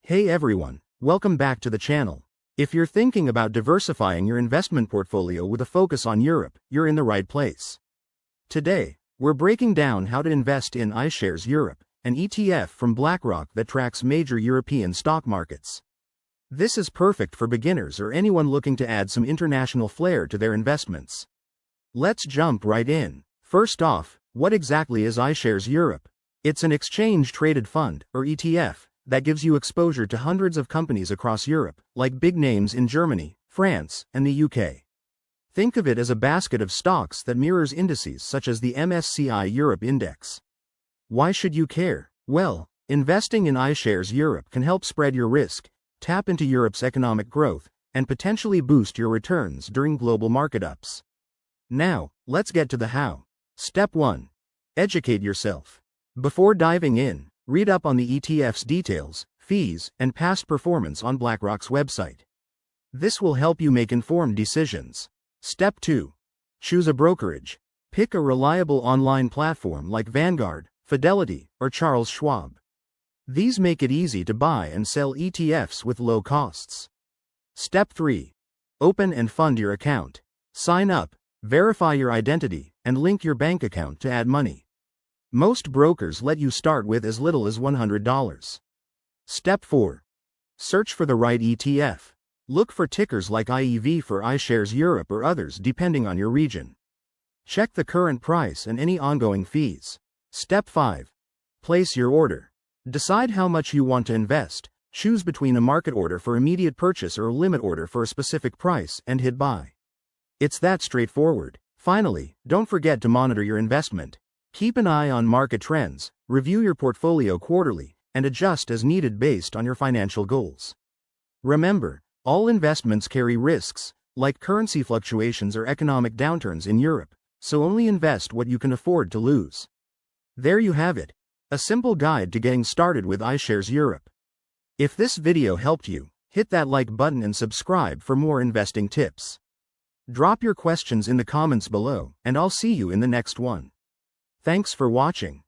Hey everyone, welcome back to the channel. If you're thinking about diversifying your investment portfolio with a focus on Europe, you're in the right place. Today, we're breaking down how to invest in iShares Europe, an ETF from BlackRock that tracks major European stock markets. This is perfect for beginners or anyone looking to add some international flair to their investments. Let's jump right in. First off, what exactly is iShares Europe? It's an exchange-traded fund, or ETF, that gives you exposure to hundreds of companies across Europe, like big names in Germany, France, and the UK. Think of it as a basket of stocks that mirrors indices such as the MSCI Europe index. Why should you care? Well, investing in iShares Europe can help spread your risk, tap into Europe's economic growth, and potentially boost your returns during global market ups. Now, let's get to the how. Step 1. Educate yourself. Before diving in, read up on the ETF's details, fees, and past performance on BlackRock's website. This will help you make informed decisions. Step 2. Choose a brokerage. Pick a reliable online platform like Vanguard, Fidelity, or Charles Schwab. These make it easy to buy and sell ETFs with low costs. Step 3. Open and fund your account. Sign up, verify your identity, and link your bank account to add money. Most brokers let you start with as little as $100. Step 4. Search for the right ETF. Look for tickers like IEV for iShares Europe or others depending on your region. Check the current price and any ongoing fees. Step 5. Place your order. Decide how much you want to invest, choose between a market order for immediate purchase or a limit order for a specific price, and hit buy. It's that straightforward. Finally, don't forget to monitor your investment. Keep an eye on market trends, review your portfolio quarterly, and adjust as needed based on your financial goals. Remember, all investments carry risks, like currency fluctuations or economic downturns in Europe, so only invest what you can afford to lose. There you have it. A simple guide to getting started with iShares Europe. If this video helped you, hit that like button and subscribe for more investing tips. Drop your questions in the comments below, and I'll see you in the next one. Thanks for watching.